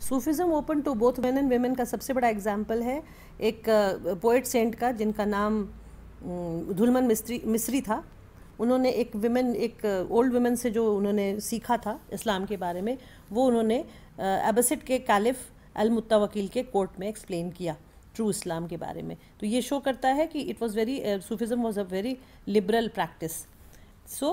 Sufism open to both men and women का सबसे बड़ा एग्जाम्पल है एक पोइट सेंट का जिनका नाम धुलमन मिस्री था। उन्होंने एक ओल्ड वुमेन से जो उन्होंने सीखा था इस्लाम के बारे में, वो उन्होंने अब्बासिड के कालिफ अल मुत्तवकिल के कोर्ट में एक्सप्लेन किया ट्रू इस्लाम के बारे में। तो ये शो करता है कि it was very Sufism was a very liberal practice. So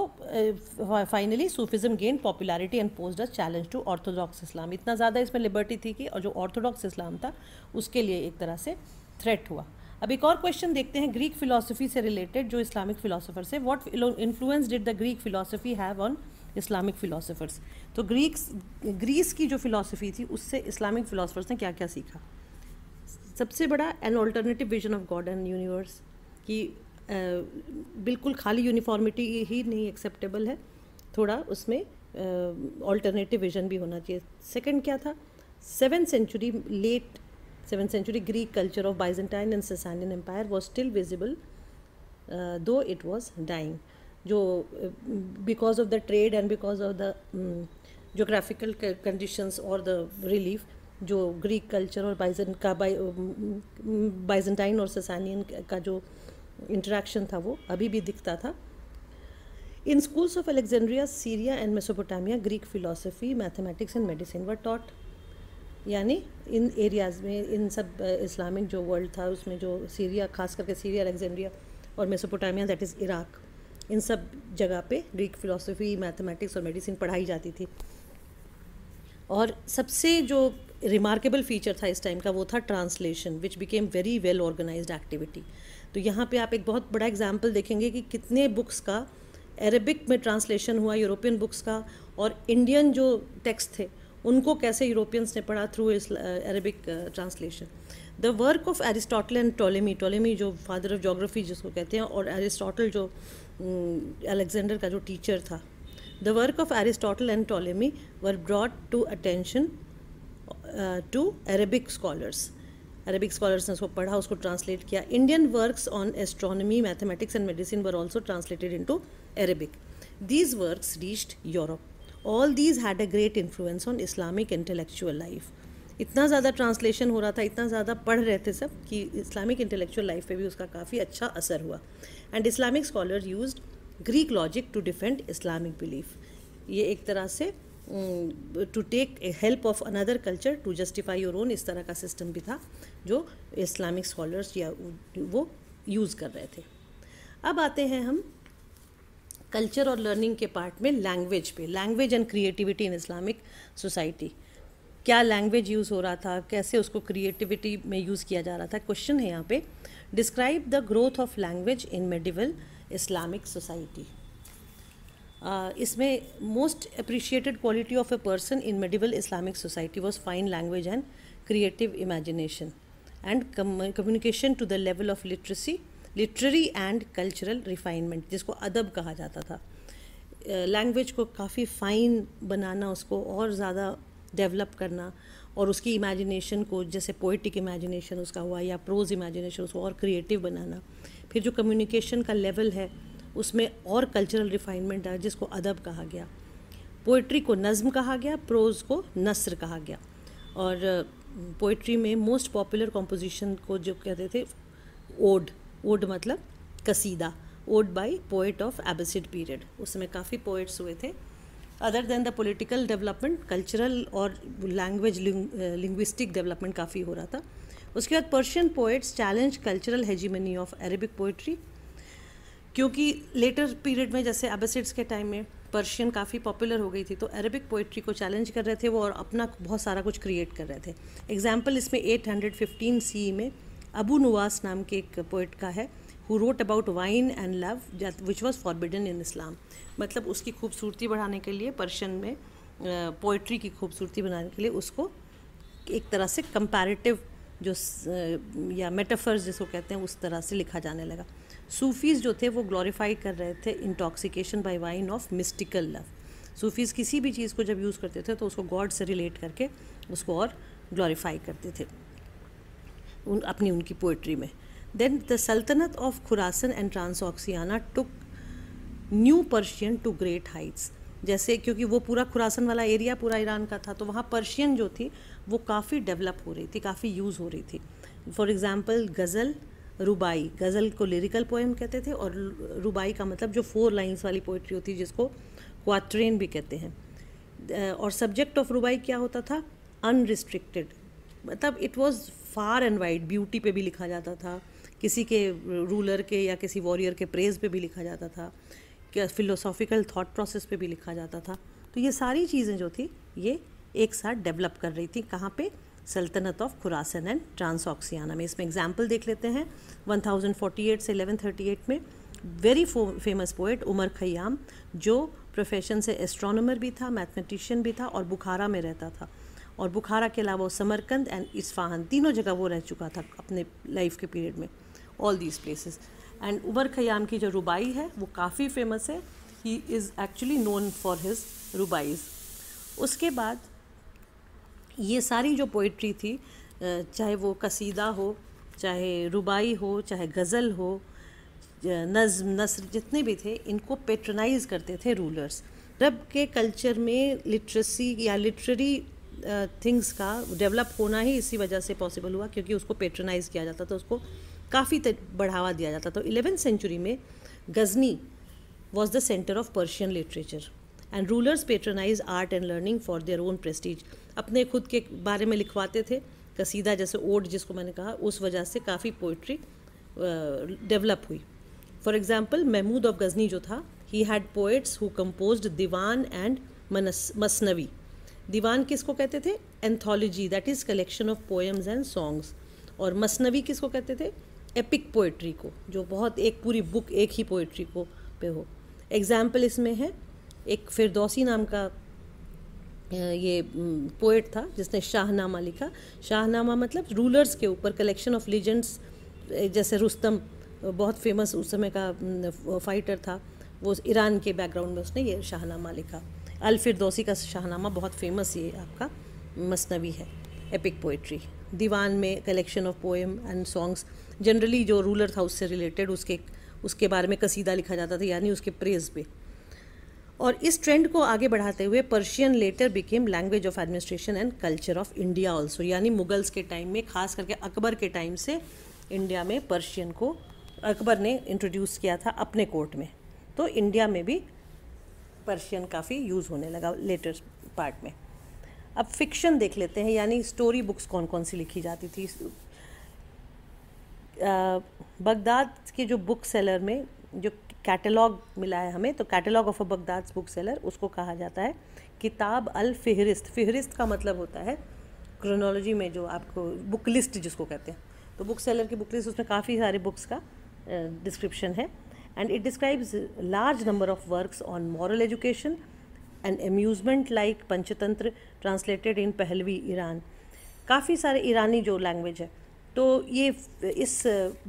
finally Sufism gain popularity and posed a challenge to orthodox Islam. इतना ज़्यादा इसमें लिबर्टी थी कि और जो ऑर्थोडॉक्स इस्लाम था उसके लिए एक तरह से थ्रेट हुआ। अब एक और क्वेश्चन देखते हैं ग्रीक फिलॉसफी से रिलेटेड, जो इस्लामिक फिलोसोफर्स है। What influence did the Greek philosophy have on Islamic philosophers? तो ग्रीस की जो फिलॉसफी थी उससे इस्लामिक फिलोसफर्स ने क्या क्या सीखा? सबसे बड़ा an alternative vision of God and universe, कि बिल्कुल खाली यूनिफॉर्मिटी ही नहीं एक्सेप्टेबल है, थोड़ा उसमें ऑल्टरनेटिव विजन भी होना चाहिए। सेकंड क्या था? Let 7th century Greek culture of Byzantine and Sasanian Empire was still visible, though it was dying. जो because of the trade and because of the geographical conditions or the relief, जो Greek culture और Byzantine और Sasanian का जो interaction था वो अभी भी दिखता था। इन schools of Alexandria, Syria and Mesopotamia, Greek philosophy, mathematics and medicine were taught. यानी इन एरियाज़ में, इन सब इस्लामिक जो वर्ल्ड था उसमें, जो सीरिया, खास करके सीरिया, अलेक्जेंड्रिया और मेसोपोटामिया दैट इज़ इराक, इन सब जगह पे ग्रीक फिलोसफी, मैथमेटिक्स और मेडिसिन पढ़ाई जाती थी। और सबसे जो रिमार्केबल फीचर था इस टाइम का वो था translation, which became very well organised activity. तो यहाँ पे आप एक बहुत बड़ा एग्जाम्पल देखेंगे कि कितने बुक्स का अरबिक में ट्रांसलेशन हुआ, यूरोपियन बुक्स का, और इंडियन जो टेक्स्ट थे उनको कैसे यूरोपियंस ने पढ़ा through Arabic translation. The work of Aristotle and Ptolemy जो फादर ऑफ जोग्राफी जिसको कहते हैं, और एरिस्टोटल जो अलेक्जेंडर का जो टीचर था, the work of Aristotle and Ptolemy were brought to attention to Arabic scholars. Arabic scholars ने उसको पढ़ा, उसको ट्रांसलेट किया। Indian works on astronomy, mathematics and medicine were also translated into Arabic. These works reached Europe. All these had a great influence on Islamic intellectual life. इतना ज़्यादा translation हो रहा था, इतना ज़्यादा पढ़ रहे थे सब, कि इस्लामिक इंटेलेक्चुअल लाइफ पे भी उसका काफ़ी अच्छा असर हुआ। And Islamic scholar used Greek logic to defend Islamic belief. ये एक तरह से to take help of another culture to justify your own, इस तरह का सिस्टम भी था जो इस्लामिक स्कॉलर्स या वो यूज़ कर रहे थे। अब आते हैं हम कल्चर और लर्निंग के पार्ट में लैंग्वेज पे। Language and creativity in Islamic society. क्या लैंग्वेज यूज़ हो रहा था, कैसे उसको क्रिएटिविटी में यूज़ किया जा रहा था? क्वेश्चन है यहाँ पे, describe the growth of language in medieval Islamic society. इसमें most appreciated quality of a person in medieval Islamic society was fine language and creative imagination and communication to the level of literary and cultural refinement, जिसको अदब कहा जाता था। Language को काफ़ी fine बनाना, उसको और ज़्यादा डेवलप करना, और उसकी इमेजिनेशन को, जैसे पोइटिक इमेजिनेशन उसका हुआ या प्रोज इमेजिनेशन, उसको और क्रिएटिव बनाना। फिर जो कम्युनिकेशन का लेवल है उसमें और कल्चरल रिफाइनमेंट है, जिसको अदब कहा गया। पोइट्री को नज़्म कहा गया, प्रोज को नस्र कहा गया। और पोइट्री में मोस्ट पॉपुलर कॉम्पोजिशन को जो कहते थे ओड मतलब कसीदा, ode by poet of Abbasid period. उसमें काफ़ी पोएट्स हुए थे। Other than the political development, cultural और लैंग्वेज लिंग्विस्टिक डेवलपमेंट काफ़ी हो रहा था। उसके बाद Persian poets challenge cultural hegemony of Arabic poetry, क्योंकि लेटर पीरियड में, जैसे एब्बासिड्स के टाइम में पर्शियन काफ़ी पॉपुलर हो गई थी, तो अरेबिक पोइट्री को चैलेंज कर रहे थे वो, और अपना बहुत सारा कुछ क्रिएट कर रहे थे। एग्जाम्पल इसमें 815 CE में अबू नुवास नाम के एक पोइट का है, who wrote about wine and love which was forbidden in Islam. मतलब उसकी खूबसूरती बढ़ाने के लिए, पर्शियन में पोइट्री की खूबसूरती बनाने के लिए, उसको एक तरह से कंपैरेटिव जो या मेटाफर्स जिसको कहते हैं उस तरह से लिखा जाने लगा। सूफीज़ जो थे वो ग्लोरीफाई कर रहे थे intoxication by wine of mystical love. Sufis किसी भी चीज़ को जब यूज़ करते थे तो उसको गॉड से रिलेट करके उसको और ग्लोरीफाई करते थे उनकी पोइट्री में। Then the saltanat of Khurasan and Transoxiana took new Persian to great heights. जैसे क्योंकि वो पूरा खुरासन वाला एरिया पूरा ईरान का था, तो वहाँ पर्शियन जो थी वो काफ़ी डेवलप हो रही थी, काफ़ी यूज़ हो रही थी. फॉर एग्ज़ाम्पल गज़ल, रुबाई. गज़ल को लिरिकल पोएम कहते थे और रुबाई का मतलब जो 4 लाइन्स वाली पोइट्री होती है जिसको क्वाट्रेन भी कहते हैं. और सब्जेक्ट ऑफ रुबाई क्या होता था? अनरिस्ट्रिक्टेड. मतलब it was far and wide. Beauty पे भी लिखा जाता था, किसी के रूलर के या किसी वॉरियर के प्रेज पे भी लिखा जाता था, क्या फिलोसॉफिकल थॉट प्रोसेस पे भी लिखा जाता था. तो ये सारी चीज़ें जो थी ये एक साथ डेवलप कर रही थी. कहाँ पे? सल्तनत ऑफ खुरासन एंड ट्रांसऑक्सियाना में. इसमें एग्जाम्पल देख लेते हैं. 1048 से 1138 में very famous poet Omar Khayyam, जो प्रोफेशन से एस्ट्रोनॉमर भी था, मैथमेटिशियन भी था और बुखारा में रहता था. और बुखारा के अलावा वो समरकंद एंड इस्फाहान तीनों जगह वो रह चुका था अपने लाइफ के पीरियड में, all these places. And Omar Khayyam की जो रुबाई है वो काफ़ी फेमस है. He is actually known for his rubais. उसके बाद ये सारी जो पोइट्री थी, चाहे वो कसीदा हो, चाहे रुबाई हो, चाहे गज़ल हो, नज़्म, नस्र, जितने भी थे, इनको पेट्रनाइज़ करते थे रूलर्स. अरब के कल्चर में लिटरेसी या लिटरेरी थिंग्स का डेवलप होना ही इसी वजह से पॉसिबल हुआ क्योंकि उसको पेट्रनाइज़ किया जाता था, उसको काफ़ी बढ़ावा दिया जाता था. तो 11th सेंचुरी में Ghazni was the centre of Persian literature and rulers patronize art and learning for their own prestige. अपने खुद के बारे में लिखवाते थे. कसीदा जैसे ओड जिसको मैंने कहा, उस वजह से काफ़ी पोइट्री डेवलप हुई. For example Mahmud of Ghazni जो था, he had poets who composed दीवान एंड मसनवी. दीवान किसको कहते थे? Anthology, that is collection of poems and songs. और मसनवी किसको कहते थे? एपिक पोइट्री को, जो बहुत एक पूरी बुक एक ही पोइट्री को पे हो. एग्जाम्पल इसमें है एक फिरदौसी नाम का ये पोइट था जिसने शाहनामा लिखा. शाहनामा मतलब रूलर्स के ऊपर, कलेक्शन ऑफ लीजेंड्स. जैसे रुस्तम बहुत फेमस उस समय का फाइटर था, वो ईरान के बैकग्राउंड में उसने ये शाहनामा लिखा. अल फिरदौसी का शाहनामा बहुत फेमस ये आपका मसनवी है, एपिक पोइट्री. दीवान में collection of poem and songs, generally जो रूलर था उससे रिलेटेड उसके बारे में कसीदा लिखा जाता था, यानी उसके प्रेज पे. और इस ट्रेंड को आगे बढ़ाते हुए Persian letter became language of administration and culture of India also. यानी मुगल्स के टाइम में, खास करके अकबर के टाइम से इंडिया में पर्शियन को अकबर ने इंट्रोड्यूस किया था अपने कोर्ट में. तो इंडिया में भी पर्शियन काफ़ी यूज़ होने लगा लेटर पार्ट में. अब फिक्शन देख लेते हैं, यानी स्टोरी बुक्स कौन कौन सी लिखी जाती थी. बगदाद के जो बुक सेलर में जो कैटलॉग मिला है हमें, तो catalogue of a Baghdad book seller, उसको कहा जाता है किताब अल फ़िहरिस्त. फ़िहरिस्त का मतलब होता है क्रोनोलॉजी में जो आपको बुक लिस्ट जिसको कहते हैं. तो बुक सेलर की बुक लिस्ट, उसमें काफ़ी सारे बुक्स का डिस्क्रिप्शन है. And it describes large number of works on moral education and amusement like Panchatantra translated in Pahlavi Iran. काफ़ी सारे ईरानी जो लैंग्वेज है, तो ये इस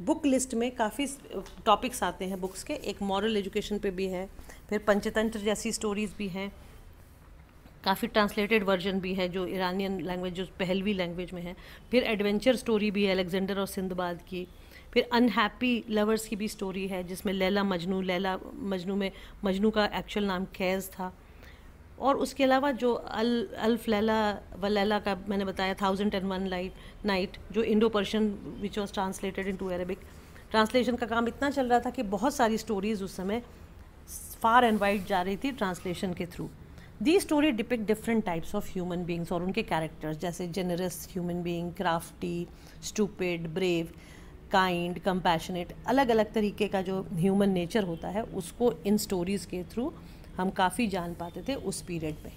बुक लिस्ट में काफ़ी टॉपिक्स आते हैं बुक्स के. एक मॉरल एजुकेशन पे भी है, फिर पंचतंत्र जैसी स्टोरीज़ भी हैं, काफ़ी ट्रांसलेटेड वर्जन भी है जो ईरानियन लैंग्वेज, जो पहलवी लैंग्वेज में है. फिर एडवेंचर स्टोरी भी है अलेक्जेंडर और सिंदबाद की. फिर अनहैप्पी लवर्स की भी स्टोरी है जिसमें लैला मजनू में मजनू का एक्चुअल नाम कैज़ था. और उसके अलावा जो अल्फ लैला व लैला का मैंने बताया 1001 नाइट, जो Indo Persian which was translated into Arabic. Translation का काम इतना चल रहा था कि बहुत सारी स्टोरीज़ उस समय फार एंड वाइड जा रही थी ट्रांसलेशन के through. The story depict different types of human beings और उनके कैरेक्टर्स, जैसे generous human being, crafty, stupid, brave, kind, compassionate. अलग अलग तरीके का जो ह्यूमन नेचर होता है उसको इन स्टोरीज़ के थ्रू हम काफ़ी जान पाते थे उस पीरियड में.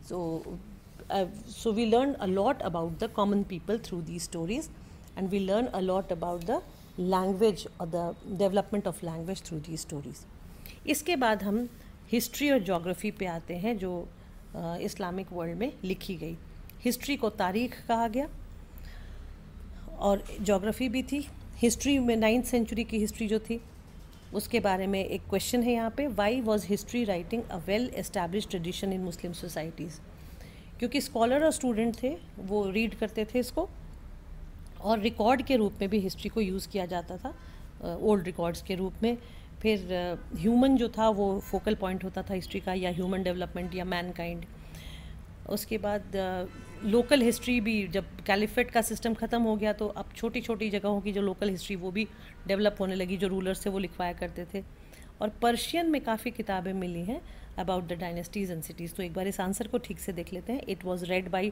So we learn a lot about the common people through the stories and we learn a lot about the language और the development of language through the stories. इसके बाद हम हिस्ट्री और जोग्राफ़ी पे आते हैं जो इस्लामिक वर्ल्ड में लिखी गई. हिस्ट्री को तारीख़ कहा गया और जोग्राफ़ी भी थी. हिस्ट्री में 9th सेंचुरी की हिस्ट्री जो थी उसके बारे में एक क्वेश्चन है यहाँ पे, why was history writing a well established tradition in Muslim societies. क्योंकि स्कॉलर और स्टूडेंट थे वो रीड करते थे इसको, और रिकॉर्ड के रूप में भी हिस्ट्री को यूज़ किया जाता था, ओल्ड रिकॉर्ड्स के रूप में. फिर ह्यूमन जो था वो फोकल पॉइंट होता था हिस्ट्री का, या ह्यूमन डेवलपमेंट या मैनकाइंड. उसके बाद लोकल हिस्ट्री भी, जब कैलिफेट का सिस्टम ख़त्म हो गया तो अब छोटी छोटी जगहों की जो लोकल हिस्ट्री वो भी डेवलप होने लगी, जो रूलर्स थे वो लिखवाया करते थे। और पर्शियन में काफ़ी किताबें मिली हैं about the dynasties and cities. तो एक बार इस आंसर को ठीक से देख लेते हैं। It was red by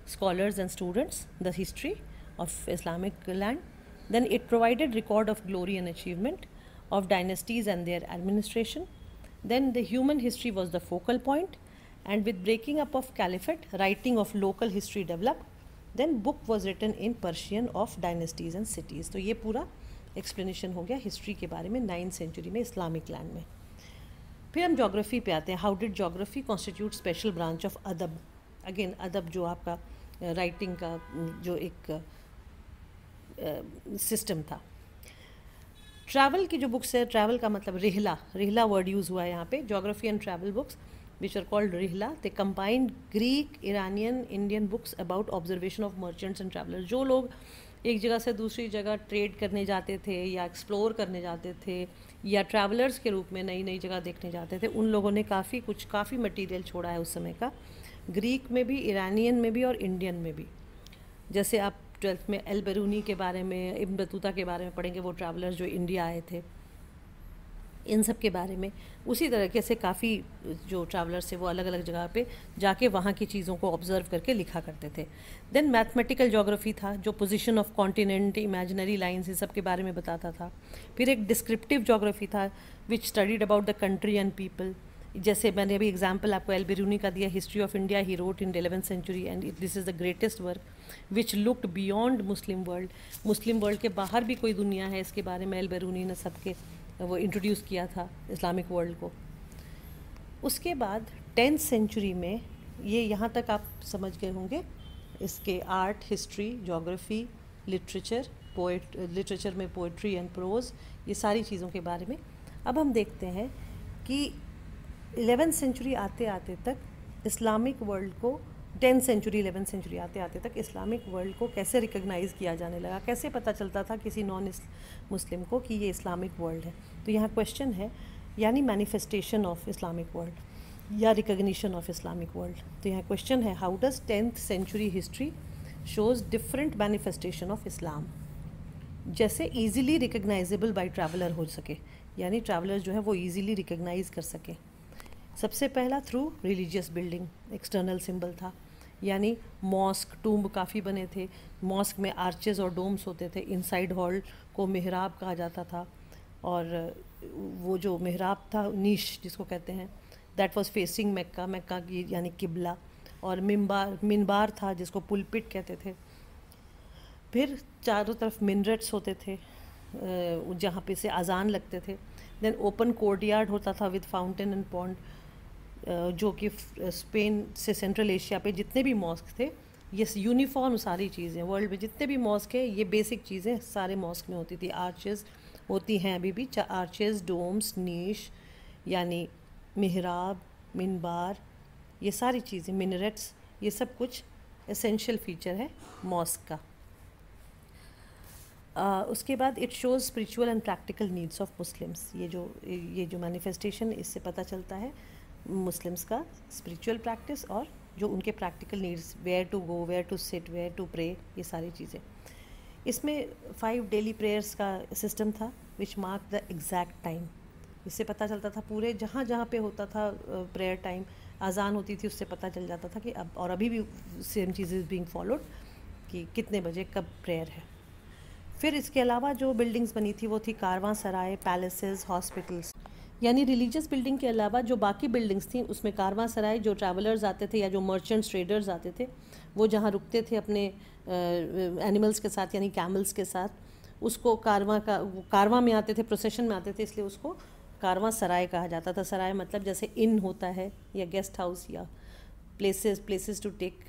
scholars and students the history of Islamic land. Then it provided record of glory and achievement of dynasties and their administration. Then the human history was the focal point, and with breaking up of caliphate, writing of local history developed. Then book was written in Persian of dynasties and cities. तो ये पूरा explanation हो गया history के बारे में 9th century में Islamic land में। फिर हम जोग्राफ़ी पे आते हैं। How did geography constitute special branch of अदब। अगेन अदब जो आपका राइटिंग का जो एक सिस्टम था। ट्रैवल की जो बुक्स है, ट्रैवल का मतलब रिहला, रिहला वर्ड यूज़ हुआ है यहाँ पे। Geography and travel books which are called रिहला, they combined Greek, Iranian, Indian books about observation of merchants and travellers. जो लोग एक जगह से दूसरी जगह ट्रेड करने जाते थे या एक्सप्लोर करने जाते थे या ट्रैवलर्स के रूप में नई नई जगह देखने जाते थे, उन लोगों ने काफ़ी मटेरियल छोड़ा है उस समय का, ग्रीक में भी, ईरानियन में भी और इंडियन में भी। जैसे आप 12th में अल बेरूनी के बारे में, इब्न बतूता के बारे में पढ़ेंगे, वो ट्रैवलर्स जो इंडिया आए थे, इन सब के बारे में। उसी तरीके से काफ़ी जो ट्रैवलर्स थे वो अलग अलग जगह पे जाके वहाँ की चीज़ों को ऑब्जर्व करके लिखा करते थे। देन मैथमेटिकल जोग्राफी था, जो position of continent, imaginary lines, इन सब के बारे में बताता था। फिर एक डिस्क्रिप्टिव जोग्राफी था which studied about the country and people. जैसे मैंने अभी एग्जाम्पल आपको अल बेरूनी का दिया, history of India he wrote in 11th century and this is the greatest work which looked beyond Muslim world. Muslim world के बाहर भी कोई दुनिया है, इसके बारे में अल बेरूनी ने सबके वो इंट्रोड्यूस किया था इस्लामिक वर्ल्ड को। उसके बाद 10th सेंचुरी में, ये यहाँ तक आप समझ गए होंगे, इसके art, history, geography, literature, literature में पोइट्री एंड प्रोज, ये सारी चीज़ों के बारे में। अब हम देखते हैं कि 11th सेंचुरी आते आते तक इस्लामिक वर्ल्ड को, 10th सेंचुरी 11th सेंचुरी आते आते तक इस्लामिक वर्ल्ड को कैसे रिकॉग्नाइज़ किया जाने लगा, कैसे पता चलता था किसी नॉन मुस्लिम को कि ये इस्लामिक वर्ल्ड है। तो यहाँ क्वेश्चन है, यानी मैनिफेस्टेशन ऑफ इस्लामिक वर्ल्ड या रिकॉग्निशन ऑफ इस्लामिक वर्ल्ड। तो यहाँ क्वेश्चन है, how does 10th century history shows different manifestation of Islam, जैसे ईजिली रिकग्नाइजेबल बाई ट्रैवलर हो सके, यानी ट्रैवलर जो है वो ईजिली रिकग्नाइज कर सके। सबसे पहला through religious building, external symbol था, यानी मॉस्क, टूम्ब काफ़ी बने थे। मॉस्क में आर्चेस और डोम्स होते थे। इनसाइड हॉल को मिहराब कहा जाता था, और वो जो मिहराब था, नीश जिसको कहते हैं, दैट वाज फेसिंग मक्का, मक्का की यानी किबला। और मिनबार था जिसको पुलपिट कहते थे। फिर चारों तरफ मिनरेट्स होते थे जहाँ पे से अजान लगते थे। देन ओपन कोर्टयार्ड होता था विद फाउंटेन एंड पॉन्ड, जो कि स्पेन से सेंट्रल एशिया पे जितने भी मॉस्क थे, ये यूनिफॉर्म सारी चीज़ें, वर्ल्ड में जितने भी मॉस्क है, ये बेसिक चीज़ें सारे मॉस्क में होती थी। आर्चेस होती हैं अभी भी, आर्चेस, डोम्स, नीश यानी मिहराब, मिनबार, ये सारी चीज़ें, मिनरेट्स, ये सब कुछ एसेंशियल फीचर है मॉस्क का। उसके बाद it shows spiritual and practical needs of Muslims. ये जो मैनिफेस्टेशन, इससे पता चलता है मुस्लिम्स का स्पिरिचुअल प्रैक्टिस और जो उनके practical needs, where to go, where to sit, where to pray, ये सारी चीज़ें। इसमें 5 डेली प्रेयर्स का सिस्टम था which mark the exact time. इससे पता चलता था पूरे जहाँ जहाँ पे होता था प्रेयर टाइम, अजान होती थी, उससे पता चल जाता था कि अब, और अभी भी same cheese is being followed कि कितने बजे कब प्रेयर है। फिर इसके अलावा जो बिल्डिंग्स बनी थी वो थी कारवां सराय, पैलेसेस, हॉस्पिटल्स। यानी रिलीजियस बिल्डिंग के अलावा जो बाकी बिल्डिंग्स थी उसमें कारवां सराय, जो ट्रैवलर्स आते थे या जो मर्चेंट्स, ट्रेडर्स आते थे, वो जहाँ रुकते थे अपने एनिमल्स के साथ यानी कैमल्स के साथ, उसको कारवां में आते थे, प्रोसेशन में आते थे, इसलिए उसको कारवां सराय कहा जाता था। सराय मतलब जैसे इन होता है या गेस्ट हाउस या प्लेसेस टू टेक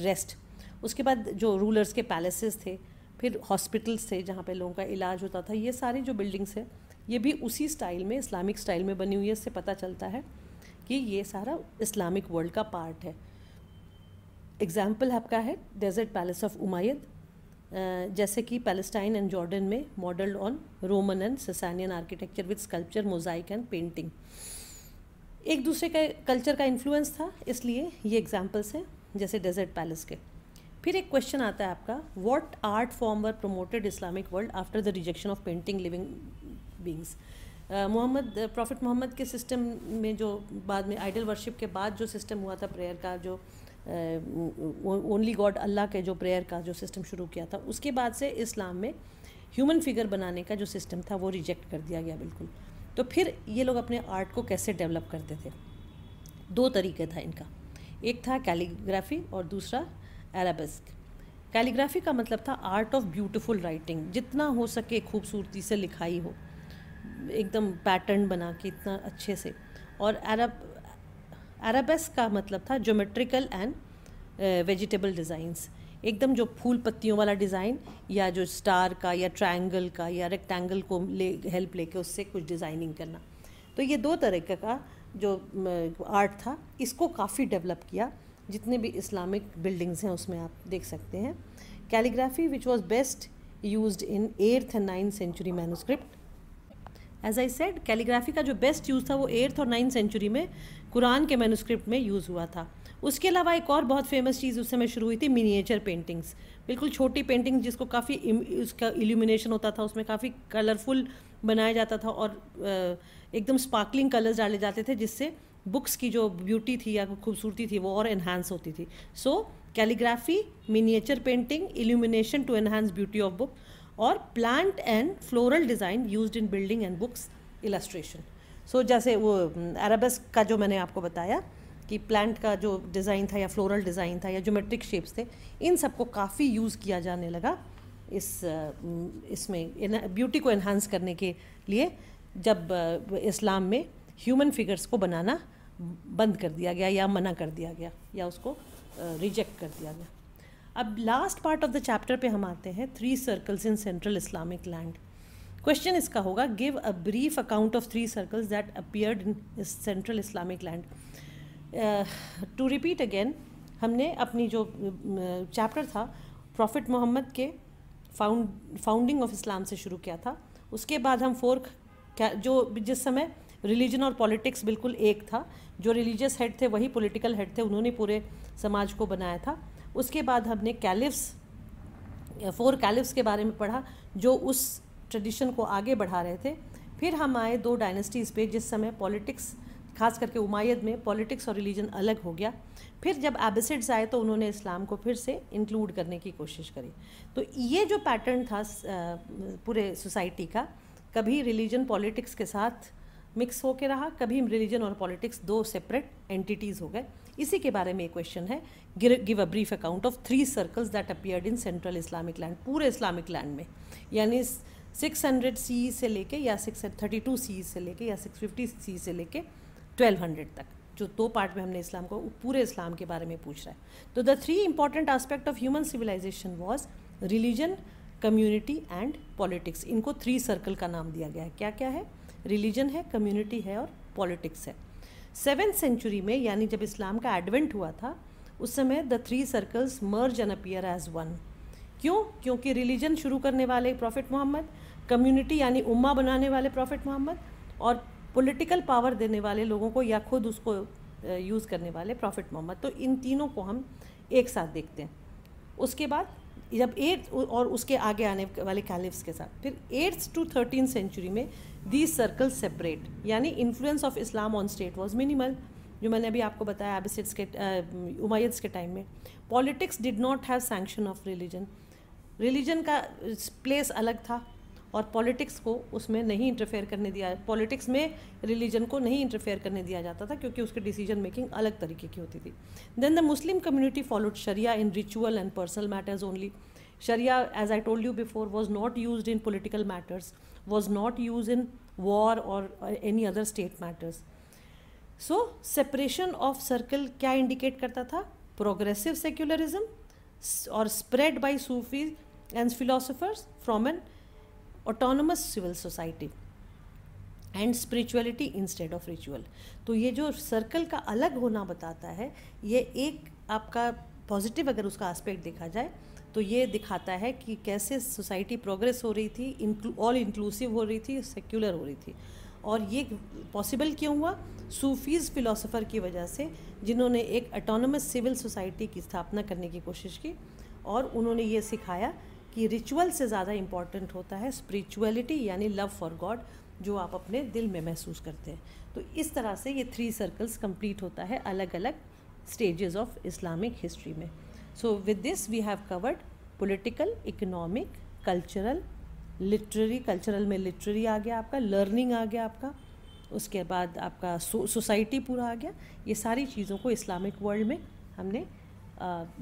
रेस्ट। उसके बाद जो रूलर्स के पैलेसेस थे, फिर हॉस्पिटल्स थे जहाँ पे लोगों का इलाज होता था। ये सारी जो बिल्डिंग्स है ये भी उसी स्टाइल में, इस्लामिक स्टाइल में बनी हुई है। इससे पता चलता है कि ये सारा इस्लामिक वर्ल्ड का पार्ट है। एग्जाम्पल आपका है डेजर्ट पैलेस ऑफ उमैयद, जैसे कि पैलेस्टाइन एंड जॉर्डन में, modelled on Roman and Sasanian architecture with sculpture, mosaic and painting. एक दूसरे का कल्चर का इन्फ्लुएंस था, इसलिए ये एग्जाम्पल्स हैं जैसे डेजर्ट पैलेस के। फिर एक क्वेश्चन आता है आपका, what art form were promoted Islamic world after the rejection of painting living beings. Prophet Muhammad के सिस्टम में जो बाद में आइडल वर्शिप के बाद जो सिस्टम हुआ था प्रेयर का, जो ओनली गॉड अल्लाह के जो प्रेयर का जो सिस्टम शुरू किया था, उसके बाद से इस्लाम में ह्यूमन फिगर बनाने का जो सिस्टम था वो रिजेक्ट कर दिया गया बिल्कुल। तो फिर ये लोग अपने आर्ट को कैसे डेवलप करते थे? दो तरीके था इनका, एक था कैलीग्राफी और दूसरा अरेबिस्क। कैलीग्राफी का मतलब था आर्ट ऑफ ब्यूटीफुल राइटिंग, जितना हो सके खूबसूरती से लिखाई हो, एकदम पैटर्न बना के इतना अच्छे से। और अरेबिस्क का मतलब था ज्योमेट्रिकल एंड वेजिटेबल डिज़ाइंस, एकदम जो फूल पत्तियों वाला डिज़ाइन या जो स्टार का या ट्रायंगल का या रेक्टेंगल को हेल्प लेके उससे कुछ डिज़ाइनिंग करना। तो ये दो तरीके का जो आर्ट था, इसको काफ़ी डेवलप किया। जितने भी इस्लामिक बिल्डिंग्स हैं उसमें आप देख सकते हैं। Calligraphy which was best used in 8th and 9th century manuscript. As I said, calligraphy का जो बेस्ट यूज़ था वो 8th और 9th सेंचुरी में कुरान के मैन्युस्क्रिप्ट में यूज़ हुआ था। उसके अलावा एक और बहुत फेमस चीज़ उस समय शुरू हुई थी, मिनिएचर पेंटिंग्स, बिल्कुल छोटी पेंटिंग जिसको काफ़ी उसका इल्यूमिनेशन होता था, उसमें काफ़ी कलरफुल बनाया जाता था और एकदम स्पार्कलिंग कलर्स डाले जाते थे, जिससे बुक्स की जो ब्यूटी थी या खूबसूरती थी वो और एनहांस होती थी। सो calligraphy, miniature painting, illumination to enhance beauty of book, और plant and floral design used in building and books illustration. सो जैसे वो अरेबिस्क का जो मैंने आपको बताया कि प्लांट का जो डिज़ाइन था या फ्लोरल डिज़ाइन था या ज्योमेट्रिक शेप्स थे, इन सबको काफ़ी यूज़ किया जाने लगा इसमें ब्यूटी को एनहांस करने के लिए, जब इस्लाम में ह्यूमन फिगर्स को बनाना बंद कर दिया गया या मना कर दिया गया या उसको रिजेक्ट कर दिया गया। अब last part of the chapter पे हम आते हैं, 3 circles in central Islamic land. Question इसका होगा, give a brief account of 3 circles that appeared in central Islamic land. To repeat again, हमने अपनी जो चैप्टर था प्रॉफिट मोहम्मद के फाउंडिंग ऑफ इस्लाम से शुरू किया था। उसके बाद हम जिस समय रिलीजन और पॉलिटिक्स बिल्कुल एक था, जो रिलीजियस हेड थे वही पॉलिटिकल हेड थे, उन्होंने पूरे समाज को बनाया था। उसके बाद हमने 4 कैलिफ्स के बारे में पढ़ा जो उस ट्रेडिशन को आगे बढ़ा रहे थे। फिर हम आए 2 डायनेस्टीज़ पे, जिस समय पॉलिटिक्स, खास करके उमायद में पॉलिटिक्स और रिलीजन अलग हो गया। फिर जब एबिसिड्स आए तो उन्होंने इस्लाम को फिर से इंक्लूड करने की कोशिश करी। तो ये जो पैटर्न था पूरे सोसाइटी का, कभी रिलीजन पॉलिटिक्स के साथ मिक्स होके रहा, कभी रिलीजन और पॉलिटिक्स 2 सेपरेट एंटिटीज़ हो गए। इसी के बारे में एक क्वेश्चन है, give a brief account of 3 circles that appeared in central Islamic land, पूरे इस्लामिक लैंड में, यानी 600 CE से लेके या 632 CE से लेके या 650 CE से लेके 1200 तक, जो 2 पार्ट में हमने इस्लाम को, पूरे इस्लाम के बारे में पूछ रहा है। तो the 3 important aspect of human civilization was religion, community and politics. इनको 3 सर्कल का नाम दिया गया है। क्या क्या है? रिलीजन है, कम्युनिटी है और पॉलिटिक्स है। 7th सेंचुरी में, यानी जब इस्लाम का एडवेंट हुआ था, उस समय the 3 circles merge and appear as one. क्यों? क्योंकि रिलीजन शुरू करने वाले प्रॉफिट मोहम्मद, कम्युनिटी यानी उम्मा बनाने वाले प्रॉफिट मोहम्मद, और पॉलिटिकल पावर देने वाले लोगों को या खुद उसको यूज़ करने वाले प्रॉफिट मोहम्मद। तो इन तीनों को हम एक साथ देखते हैं। उसके बाद जब 8th और उसके आगे आने वाले कैलिफ्स के साथ, फिर 8th to 13th सेंचुरी में दीज सर्कल्स सेपरेट, यानी influence of Islam on state was minimal, जो मैंने अभी आपको बताया एबिसिड्स के उमैयद्स के टाइम में। Politics did not have sanction of religion, religion का प्लेस अलग था और पॉलिटिक्स को उसमें नहीं इंटरफेयर करने दिया, पॉलिटिक्स में रिलीजन को नहीं इंटरफेयर करने दिया जाता था, क्योंकि उसकी डिसीजन मेकिंग अलग तरीके की होती थी। Then the Muslim community followed शरिया in ritual and personal matters only. शरिया, as I told you before, was not used in political matters, was not use in war और any other state matters. So separation of circle क्या indicate करता था? Progressive secularism और spread by Sufi and philosophers from an autonomous civil society and spirituality instead of ritual. तो ये जो circle का अलग होना बताता है, ये एक आपका पॉजिटिव अगर उसका एस्पेक्ट देखा जाए तो ये दिखाता है कि कैसे सोसाइटी प्रोग्रेस हो रही थी, ऑल इंक्लूसिव हो रही थी, सेक्युलर हो रही थी। और ये पॉसिबल क्यों हुआ? सूफीज़ फ़िलासफ़र की वजह से, जिन्होंने एक ऑटोनमस सिविल सोसाइटी की स्थापना करने की कोशिश की और उन्होंने ये सिखाया कि रिचुअल से ज़्यादा इम्पॉर्टेंट होता है स्पिरिचुअलिटी, यानी लव फॉर गॉड, जो आप अपने दिल में महसूस करते हैं। तो इस तरह से ये 3 सर्कल्स कंप्लीट होता है अलग अलग स्टेजेस ऑफ इस्लामिक हिस्ट्री में। So with this we have covered political, economic, cultural, literary, cultural में लिटरेरी आ गया आपका, लर्निंग आ गया आपका, उसके बाद आपका सोसाइटी पूरा आ गया। ये सारी चीज़ों को इस्लामिक वर्ल्ड में हमने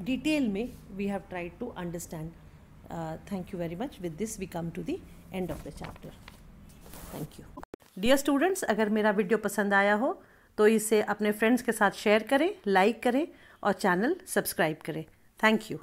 डिटेल में we have tried to understand. Thank you very much. With this we come to the end of the chapter. Thank you. Dear students, अगर मेरा वीडियो पसंद आया हो तो इसे अपने फ्रेंड्स के साथ शेयर करें, लाइक करें और चैनल सब्सक्राइब करें। Thank you.